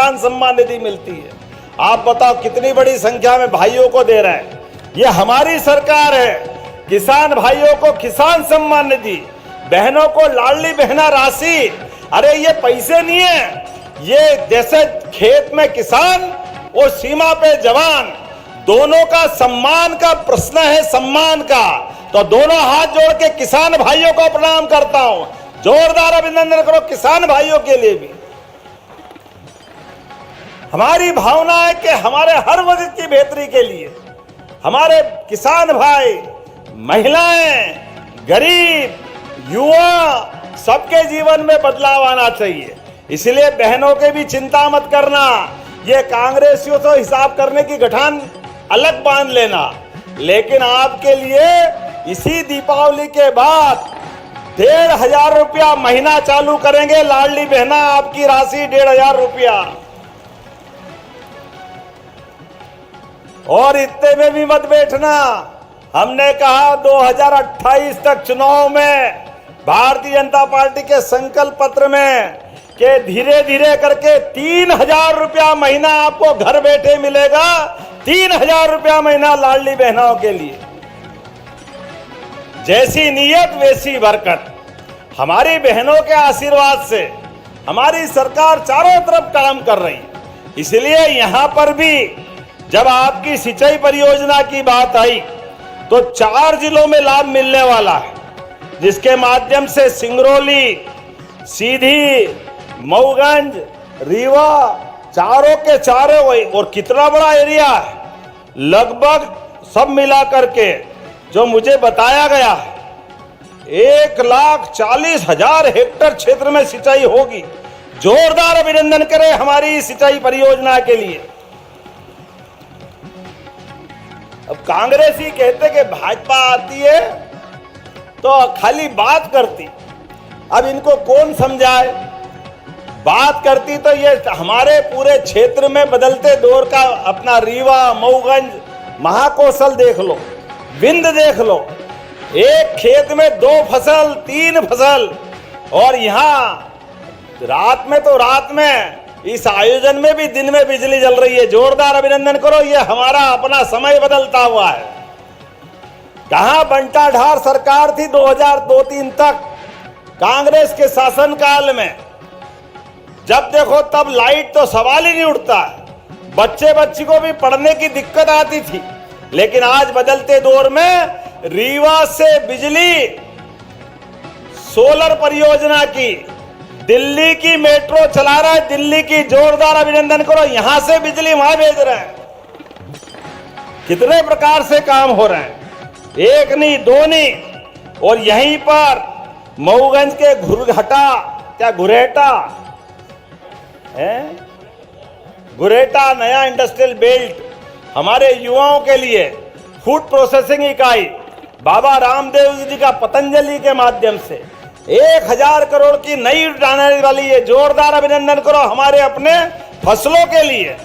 किसान सम्मान निधि मिलती है। आप बताओ कितनी बड़ी संख्या में भाइयों को दे रहे हैं। ये हमारी सरकार है। किसान भाइयों को किसान सम्मान निधि, बहनों को लाडली बहना राशि। अरे ये पैसे नहीं है, ये जैसे खेत में किसान और सीमा पे जवान, दोनों का सम्मान का प्रश्न है, सम्मान का। तो दोनों हाथ जोड़ के किसान भाइयों को प्रणाम करता हूं। जोरदार अभिनंदन करो किसान भाइयों के लिए भी। हमारी भावना है कि हमारे हर वर्ग की बेहतरी के लिए हमारे किसान भाई, महिलाएं, गरीब, युवा, सबके जीवन में बदलाव आना चाहिए। इसलिए बहनों के भी चिंता मत करना। ये कांग्रेसियों से हिसाब करने की गठान अलग बांध लेना, लेकिन आपके लिए इसी दीपावली के बाद 1,500 रुपया महीना चालू करेंगे। लाडली बहना आपकी राशि 1,500 रुपया। और इतने में भी मत बैठना। हमने कहा 2028 तक चुनाव में भारतीय जनता पार्टी के संकल्प पत्र में कि धीरे धीरे करके 3,000 रुपया महीना आपको घर बैठे मिलेगा। 3,000 रुपया महीना लाडली बहनाओं के लिए। जैसी नीयत वैसी बरकत। हमारी बहनों के आशीर्वाद से हमारी सरकार चारों तरफ काम कर रही है। इसलिए यहां पर भी जब आपकी सिंचाई परियोजना की बात आई तो 4 जिलों में लाभ मिलने वाला है, जिसके माध्यम से सिंगरौली, सीधी, मऊगंज, रीवा, चारों के चारों, और कितना बड़ा एरिया है, लगभग सब मिला करके जो मुझे बताया गया है 1,40,000 हेक्टेयर क्षेत्र में सिंचाई होगी। जोरदार अभिनंदन करें हमारी सिंचाई परियोजना के लिए। अब कांग्रेसी कहते कि भाजपा आती है तो खाली बात करती। अब इनको कौन समझाए? बात करती तो ये हमारे पूरे क्षेत्र में बदलते दौर का अपना रीवा, मऊगंज, महाकौशल देख लो, विंध्य देख लो। एक खेत में 2 फसल, 3 फसल, और यहाँ रात में तो रात में, इस आयोजन में भी दिन में बिजली जल रही है। जोरदार अभिनंदन करो। ये हमारा अपना समय बदलता हुआ है। कहां बंटाढार सरकार थी 2002-3 तक कांग्रेस के शासनकाल में। जब देखो तब लाइट तो सवाल ही नहीं उठता। बच्चे बच्ची को भी पढ़ने की दिक्कत आती थी। लेकिन आज बदलते दौर में रीवा से बिजली, सोलर परियोजना की, दिल्ली की मेट्रो चला रहा है, दिल्ली की। जोरदार अभिनंदन करो। यहां से बिजली वहां भेज रहे हैं। कितने प्रकार से काम हो रहे हैं, एक नहीं दो नहीं। और यहीं पर मऊगंज के घुरघटा, क्या घुरेटा है, घुरेटा नया इंडस्ट्रियल बेल्ट हमारे युवाओं के लिए, फूड प्रोसेसिंग इकाई बाबा रामदेव जी का पतंजलि के माध्यम से 1,000 करोड़ की नई आने वाली है। जोरदार अभिनंदन करो हमारे अपने फसलों के लिए।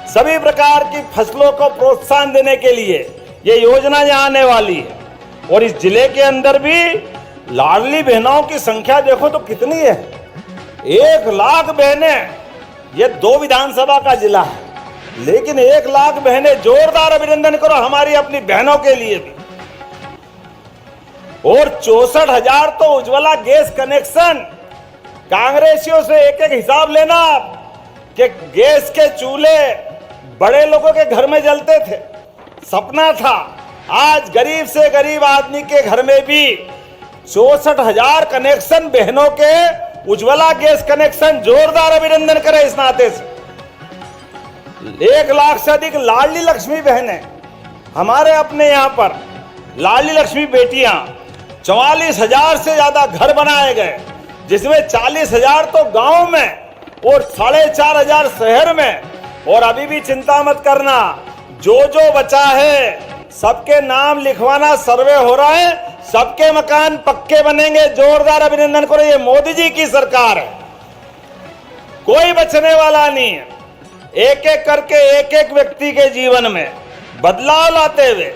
सभी प्रकार की फसलों को प्रोत्साहन देने के लिए ये योजना यहाँ आने वाली है। और इस जिले के अंदर भी लाडली बहनों की संख्या देखो तो कितनी है, 1 लाख बहनें। ये 2 विधानसभा का जिला है, लेकिन 1 लाख बहनें। जोरदार अभिनंदन करो हमारी अपनी बहनों के लिए भी। और 64,000 तो उज्ज्वला गैस कनेक्शन। कांग्रेसियों से एक एक हिसाब लेना कि गैस के चूल्हे बड़े लोगों के घर में जलते थे, सपना था। आज गरीब से गरीब आदमी के घर में भी 64,000 कनेक्शन, बहनों के उज्ज्वला गैस कनेक्शन। जोरदार अभिनंदन करें इस नाते से। 1 लाख से अधिक लाडली लक्ष्मी बहनें हमारे अपने यहाँ पर, लाडली लक्ष्मी बेटियां। 44,000 से ज्यादा घर बनाए गए, जिसमें 40,000 तो गांव में और 4,500 शहर में। और अभी भी चिंता मत करना, जो जो बचा है सबके नाम लिखवाना, सर्वे हो रहा है, सबके मकान पक्के बनेंगे। जोरदार अभिनंदन करो। ये मोदी जी की सरकार है, कोई बचने वाला नहीं है। एक एक करके एक एक व्यक्ति के जीवन में बदलाव लाते हुए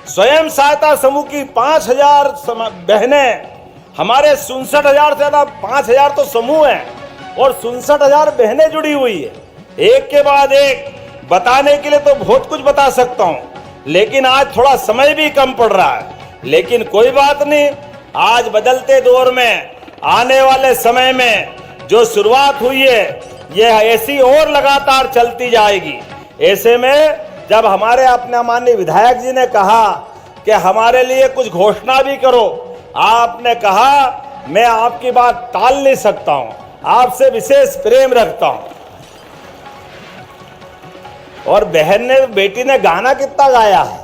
स्वयं सहायता समूह की 5,000 बहनें, हमारे 67,000 से ज्यादा 5,000 तो समूह हैं। और 67,000 बहनें जुड़ी हुई है। एक के बाद एक बताने के लिए तो बहुत कुछ बता सकता हूं, लेकिन आज थोड़ा समय भी कम पड़ रहा है। लेकिन कोई बात नहीं, आज बदलते दौर में आने वाले समय में जो शुरुआत हुई है ये ऐसी और लगातार चलती जाएगी। ऐसे में जब हमारे अपने माननीय विधायक जी ने कहा कि हमारे लिए कुछ घोषणा भी करो, आपने कहा मैं आपकी बात टाल नहीं सकता हूं, आपसे विशेष प्रेम रखता हूं। और बेटी ने गाना कितना गाया है,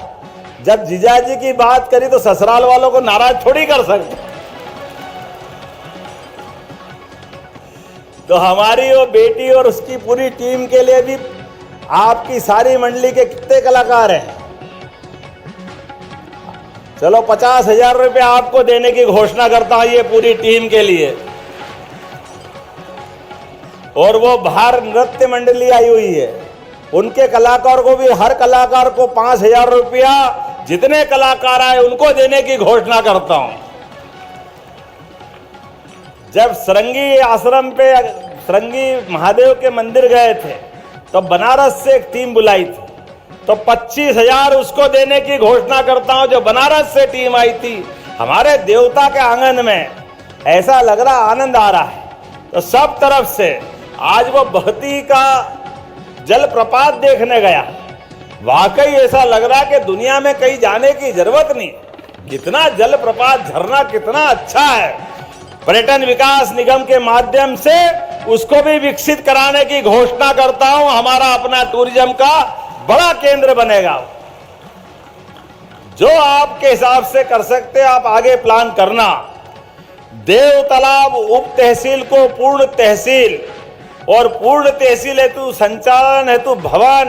जब जीजाजी की बात करी तो ससुराल वालों को नाराज थोड़ी कर सकते। तो हमारी वो बेटी और उसकी पूरी टीम के लिए भी आपकी सारी मंडली के कितने कलाकार हैं, चलो 50,000 रुपये आपको देने की घोषणा करता हूं ये पूरी टीम के लिए। और वो बाहर नृत्य मंडली आई हुई है, उनके कलाकार को भी, हर कलाकार को 5,000 रुपया जितने कलाकार आए उनको देने की घोषणा करता हूं। जब सरंगी आश्रम पे सरंगी महादेव के मंदिर गए थे तो बनारस से एक टीम बुलाई थी, तो 25,000 उसको देने की घोषणा करता हूं जो बनारस से टीम आई थी। हमारे देवता के आंगन में ऐसा लग रहा, आनंद आ रहा है। तो सब तरफ से आज वो बहती का जलप्रपात देखने गया, वाकई ऐसा लग रहा कि दुनिया में कहीं जाने की जरूरत नहीं, कितना जलप्रपात झरना कितना अच्छा है। पर्यटन विकास निगम के माध्यम से उसको भी विकसित कराने की घोषणा करता हूं। हमारा अपना टूरिज्म का बड़ा केंद्र बनेगा। जो आपके हिसाब से कर सकते आप आगे प्लान करना। देव तालाब उप तहसील को पूर्ण तहसील और पूर्ण तहसील हेतु संचालन हेतु भवन,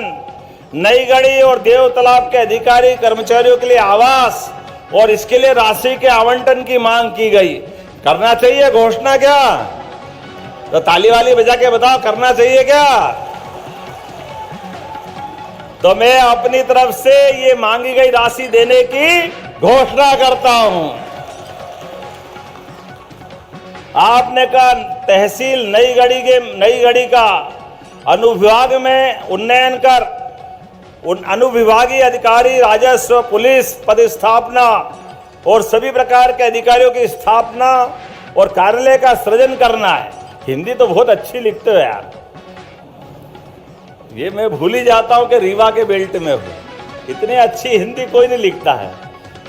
नई गढ़ी और देव तालाब के अधिकारी कर्मचारियों के लिए आवास और इसके लिए राशि के आवंटन की मांग की गई। करना चाहिए घोषणा क्या? तो ताली वाली बजा के बताओ, करना चाहिए क्या? तो मैं अपनी तरफ से ये मांगी गई राशि देने की घोषणा करता हूं। आपने कहा तहसील नई गढ़ी का अनुविभाग में उन्नयन कर अनुविभागीय अधिकारी, राजस्व, पुलिस पदस्थापना और सभी प्रकार के अधिकारियों की स्थापना और कार्यालय का सृजन करना है। हिंदी तो बहुत अच्छी लिखते हो यार, ये मैं भूल ही जाता हूं कि रीवा के बेल्ट में हूं, इतनी अच्छी हिंदी कोई नहीं लिखता है।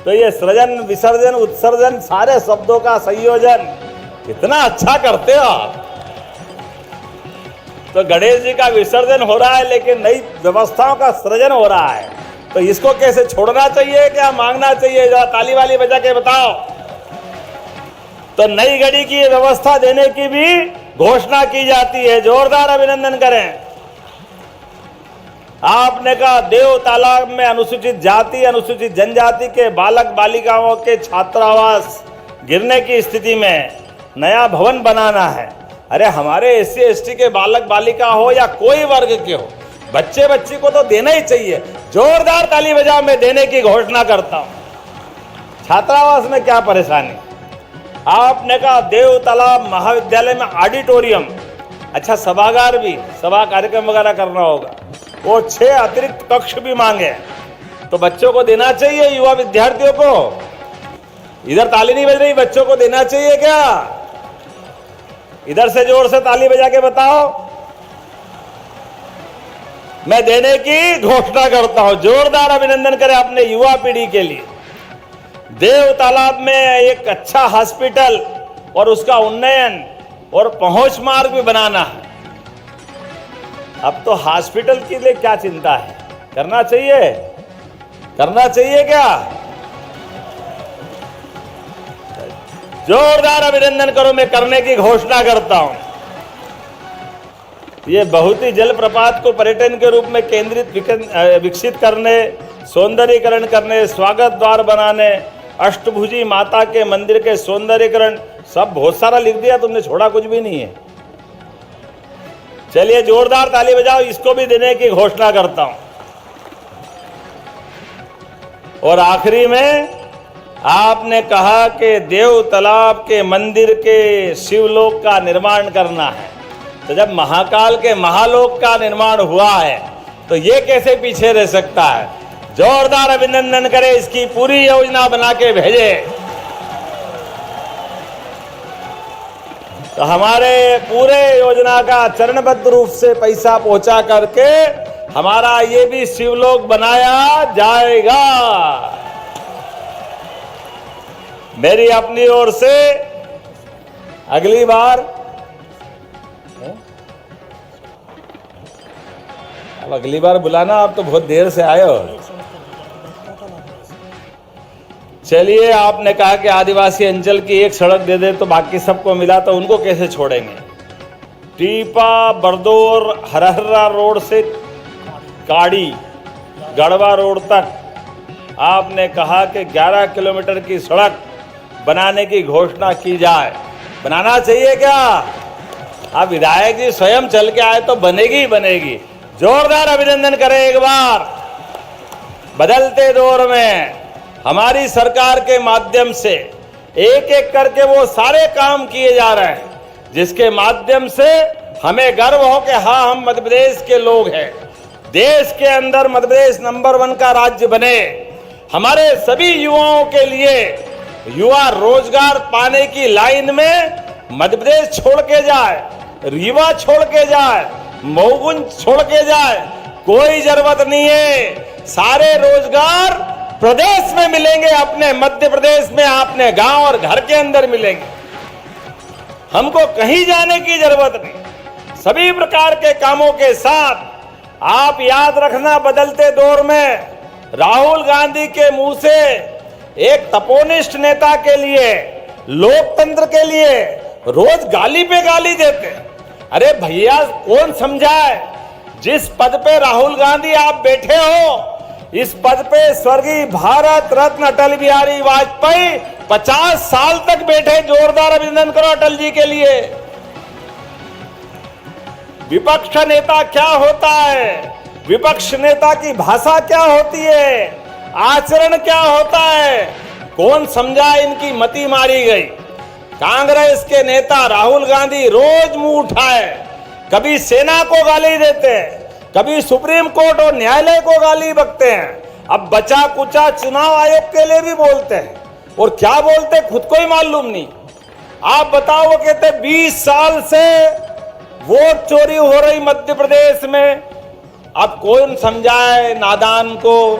तो ये सृजन, विसर्जन, उत्सर्जन, सारे शब्दों का संयोजन कितना अच्छा करते हो आप। तो गणेश जी का विसर्जन हो रहा है लेकिन नई व्यवस्थाओं का सृजन हो रहा है, तो इसको कैसे छोड़ना चाहिए, क्या मांगना चाहिए? जरा ताली वाली बजा के बताओ। तो नई गढ़ी की व्यवस्था देने की भी घोषणा की जाती है, जोरदार अभिनंदन करें। आपने कहा देव तालाब में अनुसूचित जाति, अनुसूचित जनजाति के बालक बालिकाओं के छात्रावास गिरने की स्थिति में नया भवन बनाना है। अरे हमारे SC ST के बालक बालिका हो या कोई वर्ग के हो, बच्चे बच्ची को तो देना ही चाहिए। जोरदार ताली बजाओ, मैं देने की घोषणा करता हूं। छात्रावास में क्या परेशानी? आपने कहा देव तालाब महाविद्यालय में ऑडिटोरियम, अच्छा सभागार भी, सभा कार्यक्रम वगैरह करना होगा, वो 6 अतिरिक्त कक्ष भी मांगे, तो बच्चों को देना चाहिए, युवा विद्यार्थियों को। इधर ताली नहीं बज रही, बच्चों को देना चाहिए क्या? इधर से जोर से ताली बजा के बताओ। मैं देने की घोषणा करता हूं। जोरदार अभिनंदन करें अपने युवा पीढ़ी के लिए। देव तालाब में एक अच्छा हॉस्पिटल और उसका उन्नयन और पहुंच मार्ग भी बनाना है। अब तो हॉस्पिटल के लिए क्या चिंता है, करना चाहिए, करना चाहिए क्या? जोरदार अभिनंदन करो, मैं करने की घोषणा करता हूं। ये बहुत ही जलप्रपात को पर्यटन के रूप में विकसित करने, सौंदर्यीकरण करने, स्वागत द्वार बनाने, अष्टभुजी माता के मंदिर के सौंदर्यीकरण, सब बहुत सारा लिख दिया तुमने, छोड़ा कुछ भी नहीं है। चलिए जोरदार ताली बजाओ, इसको भी देने की घोषणा करता हूं। और आखिरी में आपने कहा कि देव तालाब के मंदिर के शिवलोक का निर्माण करना है। तो जब महाकाल के महालोक का निर्माण हुआ है तो ये कैसे पीछे रह सकता है? जोरदार अभिनंदन करें, इसकी पूरी योजना बना के भेजे। तो हमारे पूरे योजना का चरणबद्ध रूप से पैसा पहुंचा करके हमारा ये भी शिवलोक बनाया जाएगा। मेरी अपनी ओर से अगली बार, अब अगली बार बुलाना, आप तो बहुत देर से आए हो। चलिए, आपने कहा कि आदिवासी अंचल की एक सड़क दे दे तो बाकी सबको मिला, तो उनको कैसे छोड़ेंगे? टीपा बरदौर हरहरा रोड से काड़ी गढ़वा रोड तक आपने कहा कि 11 किलोमीटर की सड़क बनाने की घोषणा की जाए। बनाना चाहिए क्या? अब विधायक जी स्वयं चल के आए तो बनेगी ही बनेगी। जोरदार अभिनंदन करें एक बार। बदलते दौर में हमारी सरकार के माध्यम से एक एक करके वो सारे काम किए जा रहे हैं, जिसके माध्यम से हमें गर्व हो कि हाँ, हम मध्य प्रदेश के लोग हैं। देश के अंदर मध्य प्रदेश नंबर 1 का राज्य बने। हमारे सभी युवाओं के लिए युवा रोजगार पाने की लाइन में मध्य प्रदेश छोड़ के जाए, रीवा छोड़ के जाए, मऊगुंज छोड़ के जाए, कोई जरूरत नहीं है। सारे रोजगार प्रदेश में मिलेंगे, अपने मध्य प्रदेश में, अपने गांव और घर के अंदर मिलेंगे। हमको कहीं जाने की जरूरत नहीं। सभी प्रकार के कामों के साथ आप याद रखना, बदलते दौर में राहुल गांधी के मुंह से एक तपोनिष्ठ नेता के लिए, लोकतंत्र के लिए रोज गाली पे गाली देते। अरे भैया, कौन समझाए? जिस पद पे राहुल गांधी आप बैठे हो, इस पद पे स्वर्गीय भारत रत्न अटल बिहारी वाजपेयी 50 साल तक बैठे। जोरदार अभिनंदन करो अटल जी के लिए। विपक्ष नेता क्या होता है? विपक्ष नेता की भाषा क्या होती है? आचरण क्या होता है? कौन समझा? इनकी मति मारी गई। कांग्रेस के नेता राहुल गांधी रोज मुंह उठाए, कभी सेना को गाली देते हैं, कभी सुप्रीम कोर्ट और न्यायालय को गाली बकते हैं, अब बचा कुचा चुनाव आयोग के लिए भी बोलते हैं। और क्या बोलते खुद को ही मालूम नहीं। आप बताओ, वो कहते 20 साल से वोट चोरी हो रही मध्य प्रदेश में। अब कौन समझाए नादान को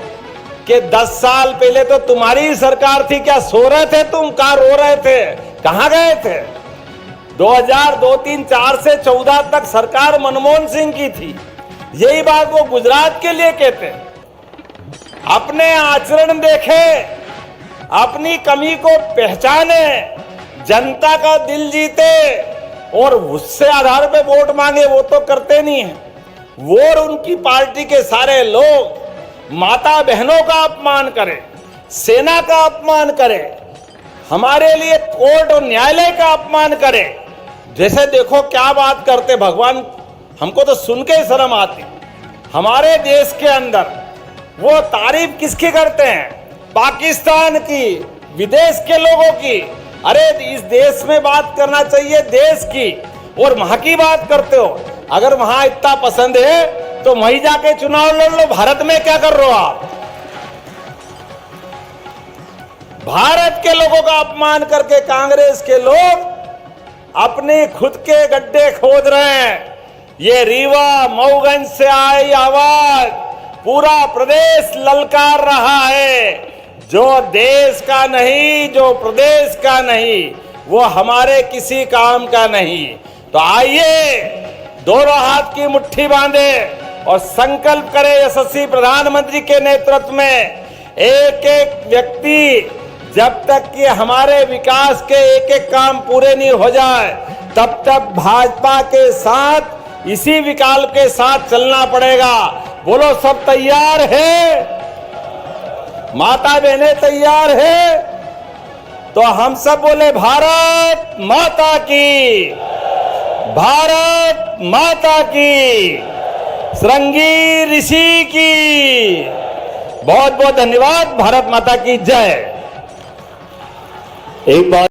कि 10 साल पहले तो तुम्हारी ही सरकार थी। क्या सो रहे थे तुम? कहां रो रहे थे? कहां गए थे? 2002, 3, 4 से 14 तक सरकार मनमोहन सिंह की थी। यही बात वो गुजरात के लिए कहते। अपने आचरण देखे, अपनी कमी को पहचाने, जनता का दिल जीते और उससे आधार पे वोट मांगे, वो तो करते नहीं है। वो और उनकी पार्टी के सारे लोग माता बहनों का अपमान करें, सेना का अपमान करें, हमारे लिए कोर्ट और न्यायालय का अपमान करें। जैसे देखो क्या बात करते भगवान, हमको तो सुन के शर्म आती। हमारे देश के अंदर वो तारीफ किसकी करते हैं? पाकिस्तान की, विदेश के लोगों की। अरे इस देश में बात करना चाहिए देश की, और वहां की बात करते हो। अगर वहां इतना पसंद है तो वहीं जाके चुनाव लड़ लो। भारत में क्या कर रहे हो आप? भारत के लोगों का अपमान करके कांग्रेस के लोग अपने खुद के गड्ढे खोद रहे हैं। ये रीवा मऊगंज से आई आवाज पूरा प्रदेश ललकार रहा है। जो देश का नहीं, जो प्रदेश का नहीं, वो हमारे किसी काम का नहीं। तो आइए दोनों हाथ की मुट्ठी बांधे और संकल्प करें यशस्वी प्रधानमंत्री के नेतृत्व में। एक एक व्यक्ति जब तक कि हमारे विकास के एक एक काम पूरे नहीं हो जाए, तब तक भाजपा के साथ, इसी विकल्प के साथ चलना पड़ेगा। बोलो, सब तैयार है? माता बहनें तैयार है? तो हम सब बोले भारत माता की, भारत माता की, श्रृंगी ऋषि की। बहुत बहुत धन्यवाद। भारत माता की जय। एक बार